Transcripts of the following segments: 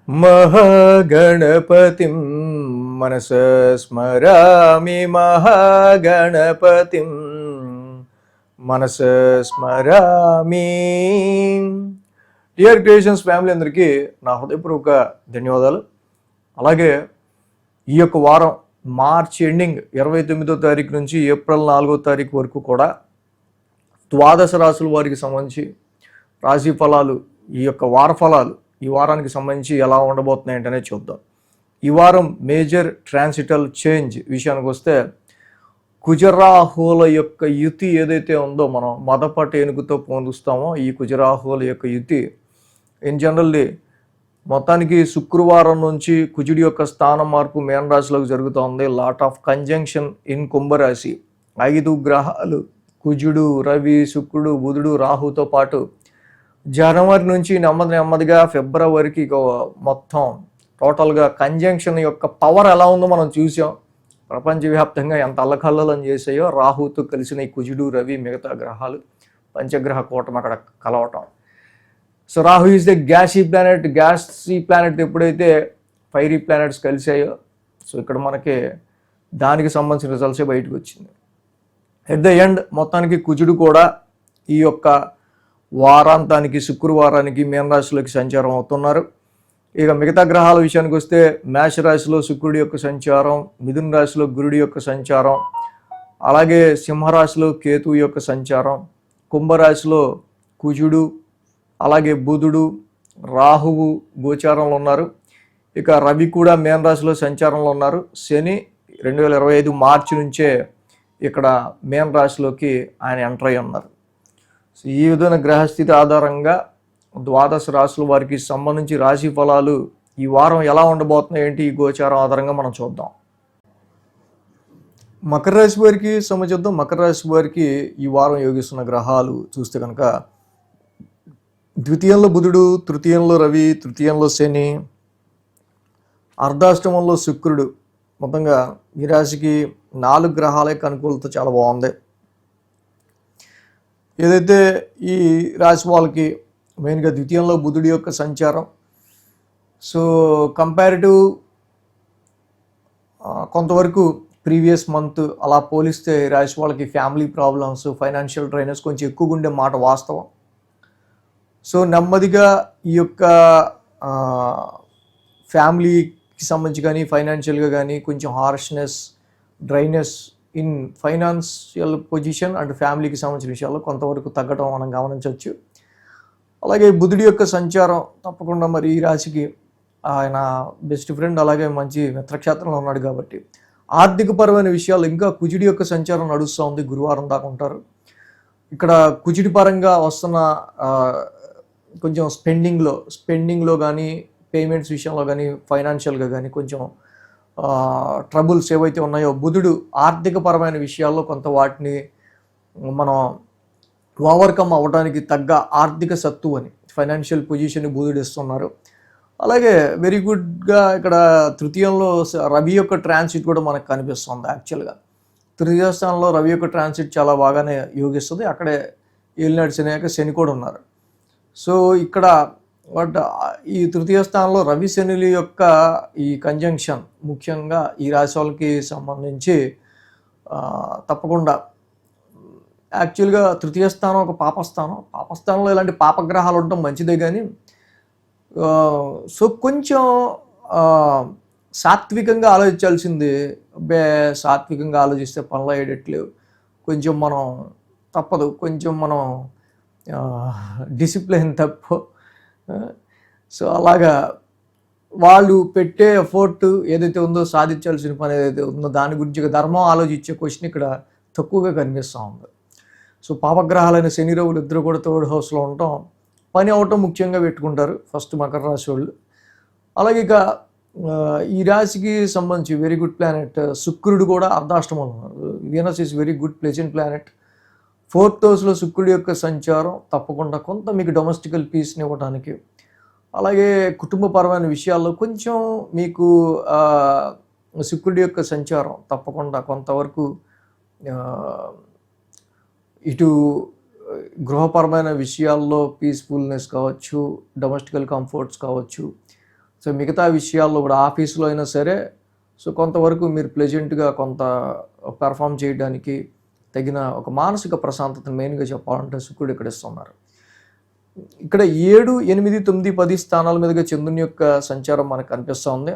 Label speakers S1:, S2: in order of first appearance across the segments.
S1: మహాగణపతిం మనసా స్మరామి మహాగణపతిం మనసా స్మరామి. Dear creations family అందరికీ నా హృదయపూర్వక ధన్యవాదాలు. అలాగే ఈ యొక్క వారం మార్చ్ ఎండింగ్ 29వ తారీఖు నుంచి ఏప్రిల్ 4వ తారీఖు వరకు కూడా ద్వాదశ రాశుల వారికి సంబంధించి రాశి ఫలాలు, ఈ యొక్క వార ఫలాలు ఈ వారానికి సంబంధించి ఎలా ఉండబోతున్నాయి అంటేనే చూద్దాం. ఈ వారం మేజర్ ట్రాన్సిటల్ చేంజ్ విషయానికి వస్తే కుజరాహుల యొక్క యుతి ఏదైతే ఉందో మనం మదపట ఏనుగుతో పొందుస్తామో ఈ కుజరాహుల యొక్క యుతి ఇన్ జనరల్లీ మొత్తానికి శుక్రవారం నుంచి కుజుడి యొక్క స్థానం మార్పు మీన రాశిలోకి జరుగుతోంది. లాట్ ఆఫ్ కంజంక్షన్ ఇన్ కుంభరాశి. 5 గ్రహాలు కుజుడు, రవి, శుక్రుడు, బుధుడు, రాహుతో పాటు జనవరి నుంచి నెమ్మదిగా ఫిబ్రవరికి మొత్తం టోటల్గా కంజంక్షన్ యొక్క పవర్ ఎలా ఉందో మనం చూసాం. ప్రపంచవ్యాప్తంగా ఎంత అల్లకల్లోలం చేసాయో రాహుతో కలిసిన ఈ కుజుడు, రవి, మిగతా గ్రహాలు పంచగ్రహ కూటమి అక్కడ కలవటం. So Rahu is the గ్యాసీ planet ఎప్పుడైతే ఫైరీ ప్లానెట్స్ కలిసాయో సో ఇక్కడ మనకి దానికి సంబంధించిన రిజల్ట్సే బయటకు వచ్చింది. ఎట్ ద ఎండ్ మొత్తానికి కుజుడు కూడా ఈ యొక్క వారాంతానికి శుక్రవారానికి మీనరాశిలోకి సంచారం అవుతున్నారు. ఇక మిగతా గ్రహాల విషయానికి వస్తే మేషరాశిలో శుక్రుడి యొక్క సంచారం, మిథున రాశిలో గురుడి యొక్క సంచారం, అలాగే సింహరాశిలో కేతువు యొక్క సంచారం, కుంభరాశిలో కుజుడు, అలాగే బుధుడు, రాహువు గోచారంలో ఉన్నారు. ఇక రవి కూడా మీనరాశిలో సంచారంలో ఉన్నారు. శని 2025 మార్చి నుంచే ఇక్కడ మీనరాశిలోకి ఆయన ఎంటర్ అయి ఉన్నారు. సో ఈ విధమైన గ్రహస్థితి ఆధారంగా ద్వాదశ రాశుల వారికి సంబంధించి రాశి ఫలాలు ఈ వారం ఎలా ఉండబోతున్నాయి ఏంటి ఈ గోచారం ఆధారంగా మనం చూద్దాం. మకర రాశి వారికి సంబంధించి మకర రాశి వారికి ఈ వారం యోగిస్తున్న గ్రహాలు చూస్తే కనుక ద్వితీయంలో బుధుడు, తృతీయంలో రవి, తృతీయంలో శని, అర్ధాష్టమంలో శుక్రుడు. మొత్తంగా ఈ రాశికి 4 గ్రహాల యొక్క అనుకూలత చాలా బాగుంది. ఏదైతే ఈ రాశి వాళ్ళకి మెయిన్గా ద్వితీయంలో బుధుడి యొక్క సంచారం, సో కంపారిటివ్ కొంతవరకు ప్రీవియస్ మంత్ అలా పోలిస్తే రాశి వాళ్ళకి ఫ్యామిలీ ప్రాబ్లమ్స్, ఫైనాన్షియల్ డ్రైనెస్ కొంచెం ఎక్కువగా ఉండే మాట వాస్తవం. సో నెమ్మదిగా ఈ యొక్క ఫ్యామిలీకి సంబంధించి కానీ ఫైనాన్షియల్గా కానీ కొంచెం harshness, dryness in financial position and ఫ్యామిలీకి సంబంధించిన విషయాల్లో కొంతవరకు తగ్గడం మనం గమనించవచ్చు. అలాగే బుధుడి యొక్క సంచారం తప్పకుండా మరి ఈ రాశికి ఆయన బెస్ట్ ఫ్రెండ్, అలాగే మంచి మిత్రక్షేత్రంలో ఉన్నాడు కాబట్టి ఆర్థికపరమైన విషయాలు ఇంకా కుజుడి యొక్క సంచారం నడుస్తూ ఉంది. గురువారం దాకా ఉంటారు. ఇక్కడ కుజుడి పరంగా వస్తున్న కొంచెం స్పెండింగ్లో కానీ పేమెంట్స్ విషయంలో కానీ ఫైనాన్షియల్గా కానీ కొంచెం ట్రబుల్స్ ఏవైతే ఉన్నాయో బుధుడు ఆర్థికపరమైన విషయాల్లో కొంత వాటిని మనం ఓవర్కమ్ అవ్వడానికి తగ్గ ఆర్థిక సత్తు అని ఫైనాన్షియల్ పొజిషన్ బుధుడు ఇస్తున్నారు. అలాగే వెరీ గుడ్గా ఇక్కడ తృతీయంలో రవి యొక్క ట్రాన్సిట్ కూడా మనకు కనిపిస్తుంది. యాక్చువల్గా తృతీయ స్థానంలో రవి యొక్క ట్రాన్సిట్ చాలా బాగానే యోగిస్తుంది. అక్కడే ఏలినాడు శని కూడా ఉన్నారు. సో ఇక్కడ బట్ ఈ తృతీయ స్థానంలో రవి శనుల యొక్క ఈ కంజంక్షన్ ముఖ్యంగా ఈ రాశి వాళ్ళకి సంబంధించి తప్పకుండా యాక్చువల్గా తృతీయ స్థానం ఒక పాపస్థానంలో ఇలాంటి పాపగ్రహాలు ఉండటం మంచిదే. కానీ సో కొంచెం సాత్వికంగా ఆలోచించాల్సింది. సాత్వికంగా ఆలోచిస్తే పనులు అయ్యేటట్లేవు. కొంచెం మనం తప్పదు, కొంచెం మనం డిసిప్లిన్ తప్పు. సో అలాగా వాళ్ళు పెట్టే ఎఫర్ట్ ఏదైతే ఉందో, సాధించాల్సిన పని ఏదైతే ఉందో దాని గురించి ధర్మం ఆలోచించే క్వశ్చన్ ఇక్కడ తక్కువగా కనిపిస్తూ ఉంది. సో పాపగ్రహాలైన శని, రవులు ఇద్దరు కూడా థర్డ్ హౌస్లో ఉండటం, పని అవటం ముఖ్యంగా పెట్టుకుంటారు ఫస్ట్ మకర రాశి వాళ్ళు. అలాగే ఇక ఈ రాశికి సంబంధించి వెరీ గుడ్ ప్లానెట్ శుక్రుడు కూడా అర్ధాష్టమంలో ఉన్నారు. Venus is very good pleasant planet. 4th హౌస్లో శుక్రుడి యొక్క సంచారం తప్పకుండా కొంత మీకు డొమెస్టికల్ పీస్ని ఇవ్వడానికి, అలాగే కుటుంబపరమైన విషయాల్లో కొంచెం మీకు శుక్రుడి యొక్క సంచారం తప్పకుండా కొంతవరకు ఇటు గృహపరమైన విషయాల్లో పీస్ఫుల్నెస్ కావచ్చు, డొమెస్టికల్ కంఫర్ట్స్ కావచ్చు, సో మిగతా విషయాల్లో కూడా ఆఫీస్లో అయినా సరే సో కొంతవరకు మీరు ప్లెజెంట్గా కొంత పెర్ఫామ్ చేయడానికి తగిన ఒక మానసిక ప్రశాంతతను మెయిన్గా చెప్పాలంటే శుక్రుడు ఇక్కడ ఇస్తున్నారు. ఇక్కడ 7, 8, 9, 10 స్థానాల మీదుగా చంద్రుని యొక్క సంచారం మనకు కనిపిస్తూ ఉంది.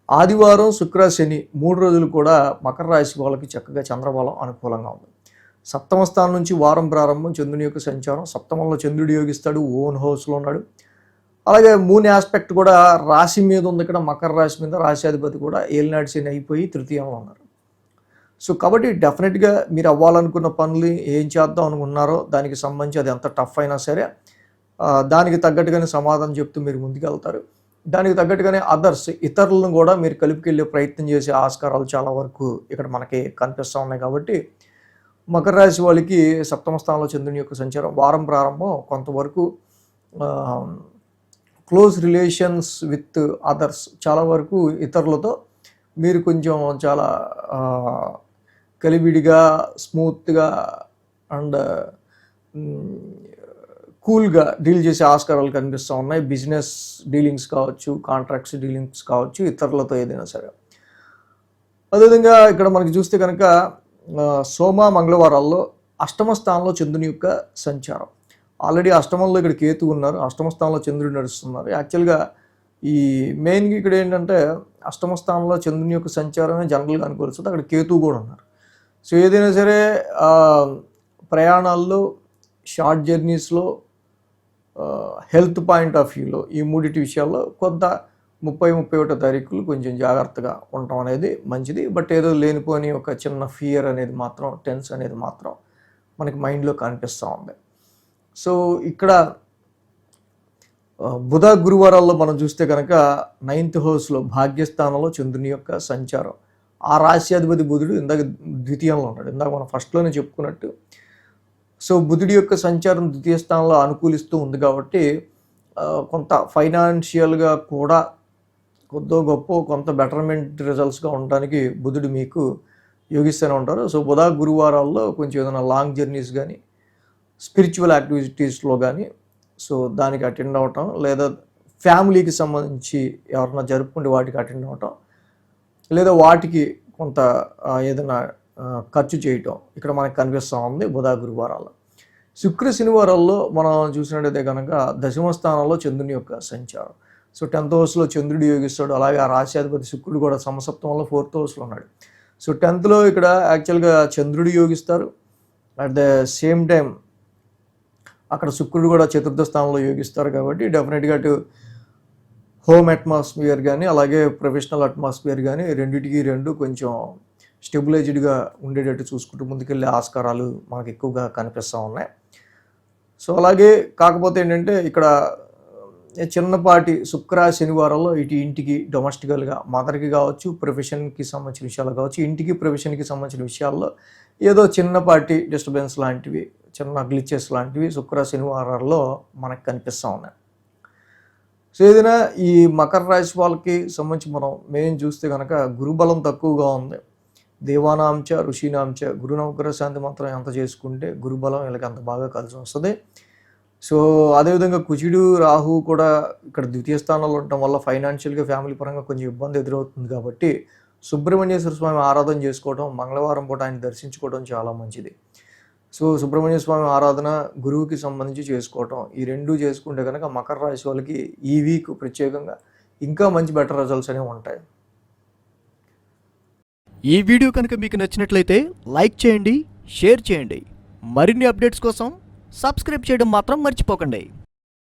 S1: ఆదివారం, శుక్ర, శని 3 రోజులు కూడా మకర రాశి వాళ్ళకి చక్కగా చంద్రబలం అనుకూలంగా ఉంది. సప్తమ స్థానం నుంచి వారం ప్రారంభం చంద్రుని యొక్క సంచారం. సప్తమంలో చంద్రుడు యోగిస్తాడు, ఓన్ హౌస్లో ఉన్నాడు. అలాగే మూన్ ఆస్పెక్ట్ కూడా రాశి మీద ఉంది. ఇక్కడ మకర రాశి మీద రాశ్యాధిపతి కూడా ఏలినాటి శని అయిపోయి తృతీయంలో ఉన్నారు. సో కాబట్టి డెఫినెట్గా మీరు అవ్వాలనుకున్న పనులు ఏం చేద్దాం అనుకున్నారో దానికి సంబంధించి అది ఎంత టఫ్ అయినా సరే దానికి తగ్గట్టుగానే సమాధానం చెప్తూ మీరు ముందుకెళ్తారు. దానికి తగ్గట్టుగానే ఇతరులను కూడా మీరు కలుపుకెళ్ళే ప్రయత్నం చేసే ఆస్కారాలు చాలా వరకు ఇక్కడ మనకి కనిపిస్తూ ఉన్నాయి. కాబట్టి మకర రాశి వాళ్ళకి సప్తమ స్థానంలో చంద్రుని యొక్క సంచారం వారం ప్రారంభం కొంతవరకు క్లోజ్ రిలేషన్స్ విత్ అదర్స్, చాలా వరకు ఇతరులతో మీరు కొంచెం చాలా కలివిడిగా, స్మూత్గా అండ్ కూల్గా డీల్ చేసే ఆస్కారాలు కనిపిస్తూ ఉన్నాయి. బిజినెస్ డీలింగ్స్ కావచ్చు, కాంట్రాక్ట్స్ డీలింగ్స్ కావచ్చు, ఇతరులతో ఏదైనా సరే. అదేవిధంగా ఇక్కడ మనకి చూస్తే కనుక సోమ, మంగళవారాల్లో అష్టమ స్థానంలో చంద్రుని యొక్క సంచారం. ఆల్రెడీ అష్టమంలో ఇక్కడ కేతు ఉన్నారు, అష్టమ స్థానంలో చంద్రుడు నడుస్తున్నారు. యాక్చువల్గా ఈ మెయిన్గా ఇక్కడ ఏంటంటే అష్టమ స్థానంలో చంద్రుని యొక్క సంచారమే జనరల్గా అనుకోవచ్చు, అక్కడ కేతు కూడా ఉన్నారు. సో ఏదైనా సరే ప్రయాణాల్లో, షార్ట్ జర్నీస్లో, హెల్త్ పాయింట్ ఆఫ్ వ్యూలో ఈ మూడింటి విషయాల్లో కొంత 30-31 తారీఖులు కొంచెం జాగ్రత్తగా ఉండటం అనేది మంచిది. బట్ ఏదో లేనిపోని ఒక చిన్న ఫియర్ అనేది మాత్రం, టెన్స్ అనేది మాత్రం మనకి మైండ్లో కనిపిస్తూ ఉంది. సో ఇక్కడ బుధ, గురువారాల్లో మనం చూస్తే కనుక 9th హౌస్లో భాగ్యస్థానంలో చంద్రుని యొక్క సంచారం. ఆ రాశ్యాధిపతి బుధుడు ఇందాక ద్వితీయంలో ఉన్నాడు, ఇందాక మనం ఫస్ట్లోనే చెప్పుకున్నట్టు. సో బుధుడి యొక్క సంచారం ద్వితీయ స్థానంలో అనుకూలిస్తూ ఉంది కాబట్టి కొంత ఫైనాన్షియల్గా కూడా కొద్దో గొప్ప కొంత బెటర్మెంట్ రిజల్ట్స్గా ఉండడానికి బుధుడు మీకు యోగిస్తూనే ఉంటారు. సో బుధ, గురువారాల్లో కొంచెం ఏదైనా లాంగ్ జర్నీస్ కానీ, స్పిరిచువల్ యాక్టివిటీస్లో కానీ సో దానికి అటెండ్ అవ్వటం, లేదా ఫ్యామిలీకి సంబంధించి ఎవరన్నా జరుపుకుంటే వాటికి అటెండ్ అవ్వటం, లేదా వాటికి కొంత ఏదైనా ఖర్చు చేయటం ఇక్కడ మనకు కనిపిస్తూ ఉంది బుధ, గురువారాల్లో. శుక్ర, శనివారాల్లో మనం చూసినట్టయితే కనుక దశమ స్థానంలో చంద్రుని యొక్క సంచారం. సో 10th హౌస్లో చంద్రుడు యోగిస్తాడు. అలాగే ఆ రాశ్యాధిపతి శుక్రుడు కూడా సమసప్తమంలో 4th హౌస్లో ఉన్నాడు. సో 10thలో ఇక్కడ యాక్చువల్గా చంద్రుడు యోగిస్తారు. అట్ ద సేమ్ టైం అక్కడ శుక్రుడు కూడా 4th స్థానంలో యోగిస్తారు. కాబట్టి డెఫినెట్గా అటు హోమ్ అట్మాస్ఫియర్ కానీ, అలాగే ప్రొఫెషనల్ అట్మాస్ఫియర్ కానీ రెండు కొంచెం స్టెబిలైజ్డ్గా ఉండేటట్టు చూసుకుంటూ ముందుకెళ్ళే ఆస్కారాలు మనకు ఎక్కువగా కనిపిస్తూ ఉన్నాయి. సో అలాగే కాకపోతే ఏంటంటే ఇక్కడ చిన్నపాటి శుక్ర, శనివారంలో ఇటు ఇంటికి డొమెస్టికల్గా మదర్కి కావచ్చు, ప్రొఫెషన్కి సంబంధించిన విషయాలు కావచ్చు, ఇంటికి ప్రొఫెషన్కి సంబంధించిన విషయాల్లో ఏదో చిన్నపాటి డిస్టర్బెన్స్ లాంటివి, చిన్న గ్లిచెస్ లాంటివి శుక్ర, శనివారాల్లో మనకు కనిపిస్తూ ఉన్నాయి. సో ఏదైనా ఈ మకర రాశి వాళ్ళకి సంబంధించి మనం మెయిన్ చూస్తే కనుక గురుబలం తక్కువగా ఉంది. దేవానాంచ ఋషీనాంచ, గురునవగ్రహ శాంతి మాత్రం ఎంత చేసుకుంటే గురుబలం వీళ్ళకి అంత బాగా కలిసి వస్తుంది. సో అదేవిధంగా కుజుడు, రాహు కూడా ఇక్కడ ద్వితీయ స్థానంలో ఉండటం వల్ల ఫైనాన్షియల్గా, ఫ్యామిలీ పరంగా కొంచెం ఇబ్బంది ఎదురవుతుంది. కాబట్టి సుబ్రహ్మణ్యేశ్వర స్వామి ఆరాధన చేసుకోవడం, మంగళవారం పూట ఆయన దర్శించుకోవడం చాలా మంచిది. సో సుబ్రహ్మణ్య స్వామి ఆరాధన గురువుకి సంబంధించి చేసుకోవటం, ఈ రెండు చేసుకుంటే కనుక మకర రాశి వాళ్ళకి ఈ వీక్ ప్రత్యేకంగా ఇంకా మంచి బెటర్ రిజల్ట్స్ అనేవి ఉంటాయి.
S2: ఈ వీడియో కనుక మీకు నచ్చినట్లయితే లైక్ చేయండి, షేర్ చేయండి. మరిన్ని అప్డేట్స్ కోసం సబ్స్క్రైబ్ చేయడం మాత్రం మర్చిపోకండి.